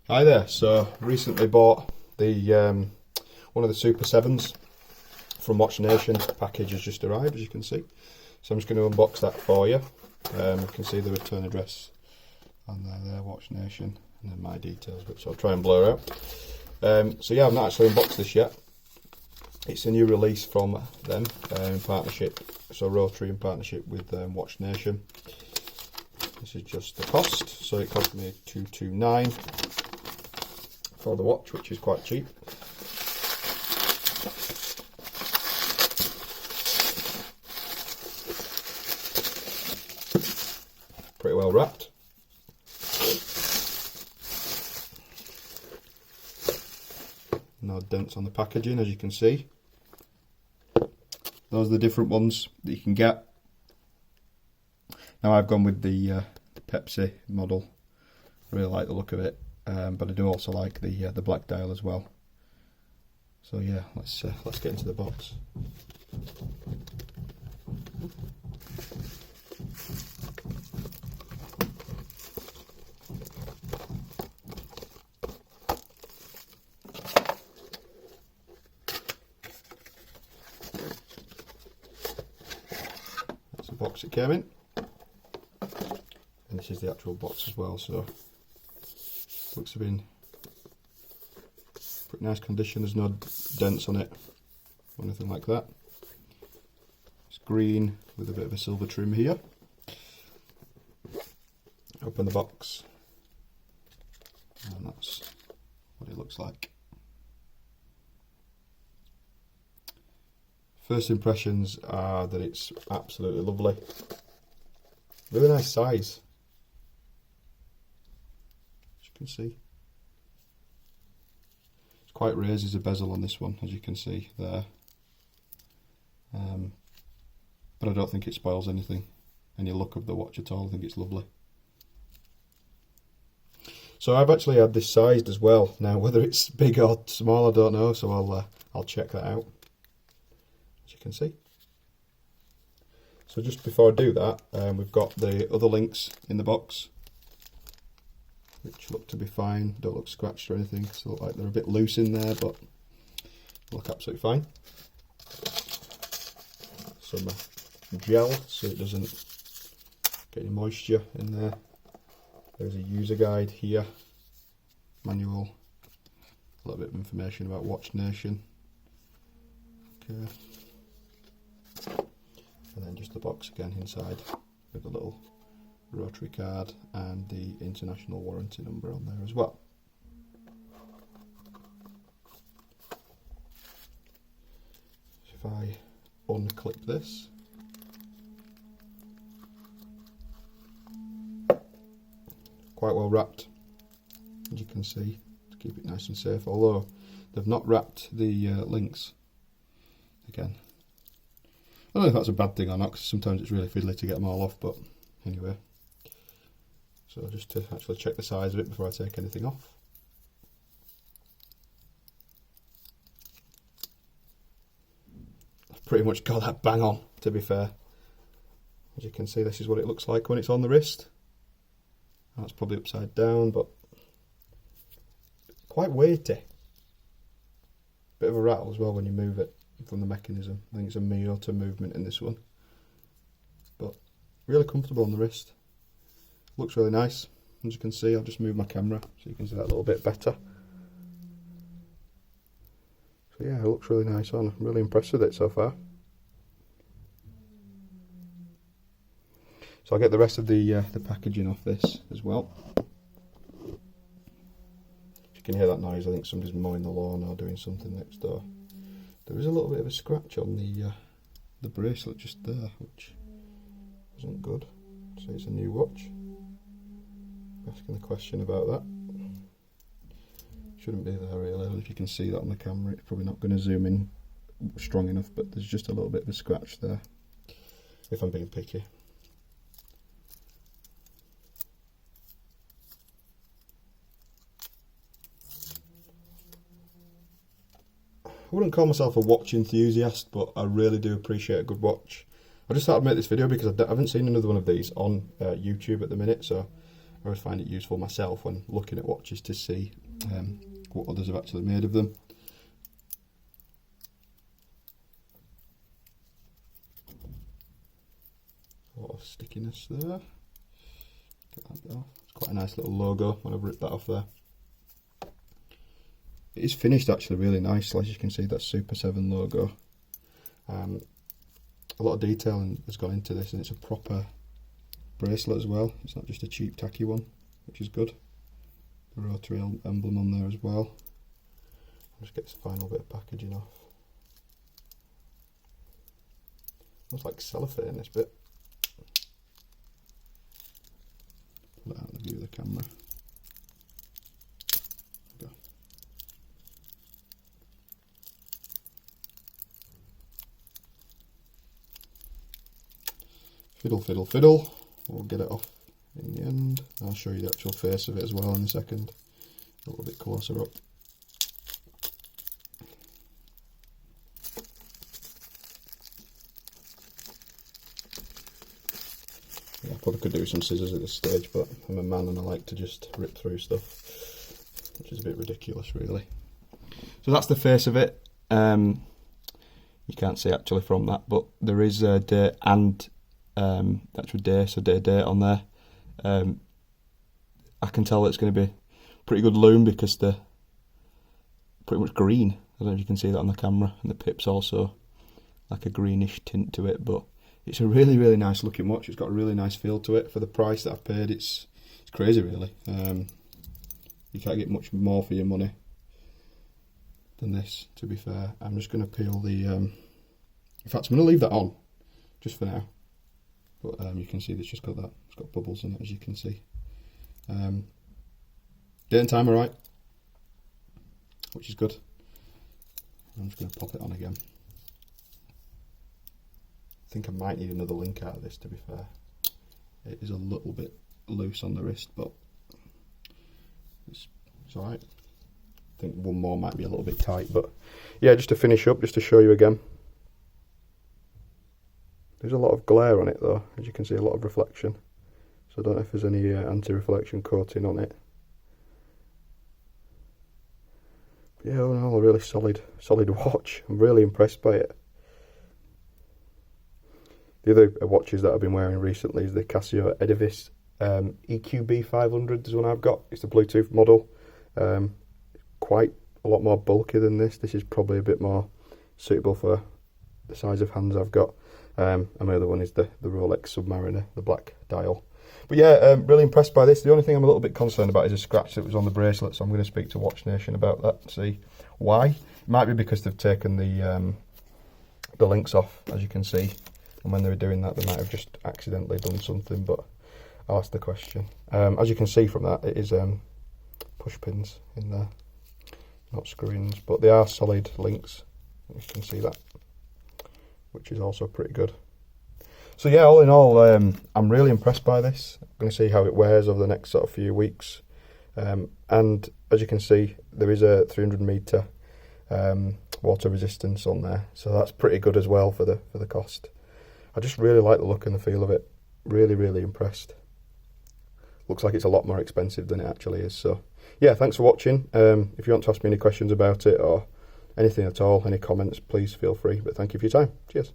Hi there. So recently bought the one of the Super 7s from Watchnation. The package has just arrived, as you can see. So I'm just going to unbox that for you. You can see the return address on there, Watchnation, and then my details, which I'll try and blur out. So yeah, I've not actually unboxed this yet. It's a new release from them in partnership, so Rotary in partnership with Watchnation. This is just the cost, so it cost me $229 for the watch, which is quite cheap. Pretty well wrapped. No dents on the packaging, as you can see. Those are the different ones that you can get. Now I've gone with the Pepsi model. I really like the look of it, but I do also like the black dial as well. So yeah, let's get into the box. That's the box it came in. And this is the actual box as well, so looks to be in pretty nice condition. There's no dents on it or anything like that. It's green with a bit of a silver trim here. Open the box, and that's what it looks like. First impressions are that it's absolutely lovely. Really nice size. Can see it's quite raised as a bezel on this one, as you can see there, but I don't think it spoils anything, any look of the watch at all. I think it's lovely. So I've actually had this sized as well. Now whether it's big or small I don't know, so I'll check that out, as you can see. So just before I do that, we've got the other links in the box, which look to be fine, don't look scratched or anything, so look like they're a bit loose in there, but look absolutely fine. Some gel so it doesn't get any moisture in there. There's a user guide here, manual, a little bit of information about Watchnation. Okay. And then just the box again inside with a little Rotary card and the international warranty number on there as well. So if I unclip this, quite well wrapped, as you can see, to keep it nice and safe, although they've not wrapped the links again. I don't know if that's a bad thing or not, because sometimes it's really fiddly to get them all off, but anyway. So just to actually check the size of it before I take anything off. I've pretty much got that bang on, to be fair. As you can see, this is what it looks like when it's on the wrist. That's probably upside down, but quite weighty. Bit of a rattle as well when you move it from the mechanism. I think it's a Miyota movement in this one. But really comfortable on the wrist. Looks really nice. As you can see, I'll just move my camera so you can see that a little bit better. So yeah, it looks really nice on. I'm really impressed with it so far. So I'll get the rest of the packaging off this as well. If you can hear that noise, I think somebody's mowing the lawn or doing something next door. There is a little bit of a scratch on the bracelet just there, which isn't good. So it's a new watch. Asking the question about that. Shouldn't be there really. I don't know if you can see that on the camera. It's probably not going to zoom in strong enough, but there's just a little bit of a scratch there, if I'm being picky. I wouldn't call myself a watch enthusiast, but I really do appreciate a good watch. I just thought I'd make this video because I haven't seen another one of these on YouTube at the minute, so always find it useful myself when looking at watches to see what others have actually made of them. A lot of stickiness there. Get that off. It's quite a nice little logo when I've ripped that off there. It is finished actually really nicely, as you can see, that Super 7 logo. A lot of detail has gone into this, and it's a proper bracelet as well. It's not just a cheap tacky one, which is good. The Rotary emblem on there as well. I'll just get this final bit of packaging off. Looks like cellophane, this bit. Pull it out of the view of the camera. There we go. Fiddle, fiddle, fiddle. We'll get it off in the end. I'll show you the actual face of it as well in a second. A little bit closer up. Yeah, I probably could do some scissors at this stage, but I'm a man and I like to just rip through stuff, which is a bit ridiculous really. So that's the face of it. You can't see actually from that, but there is a date and actual day, so date on there. I can tell it's going to be pretty good lume because they're pretty much green. I don't know if you can see that on the camera, and the pip's also like a greenish tint to it, but it's a really, really nice looking watch. It's got a really nice feel to it for the price that I've paid. It's crazy really. You can't get much more for your money than this, to be fair. I'm just going to peel the in fact I'm going to leave that on just for now, but you can see it's just got that, it's got bubbles in it, as you can see. Date and time are right, which is good. I'm just going to pop it on again. I think I might need another link out of this, to be fair. It is a little bit loose on the wrist, but it's alright. I think one more might be a little bit tight, but yeah, just to finish up, just to show you again. There's a lot of glare on it though, as you can see, a lot of reflection. So I don't know if there's any anti-reflection coating on it. But yeah, all in all, a really solid watch. I'm really impressed by it. The other watches that I've been wearing recently is the Casio Edifice EQB 500 is one I've got. It's the Bluetooth model. Quite a lot more bulky than this. This is probably a bit more suitable for the size of hands I've got. And my other one is the Rolex Submariner, the black dial. But yeah, really impressed by this. The only thing I'm a little bit concerned about is a scratch that was on the bracelet, so I'm going to speak to Watchnation about that and see why. It might be because they've taken the links off, as you can see, and when they were doing that they might have just accidentally done something, but I'll ask the question. As you can see from that, it is push pins in there, not screw-ins, but they are solid links, you can see that, which is also pretty good. So yeah, all in all, I'm really impressed by this. I'm going to see how it wears over the next sort of few weeks. And as you can see, there is a 300 metre water resistance on there, so that's pretty good as well for the cost. I just really like the look and the feel of it. Really, really impressed. Looks like it's a lot more expensive than it actually is. So yeah, thanks for watching. If you want to ask me any questions about it or anything at all, any comments, please feel free. But thank you for your time. Cheers.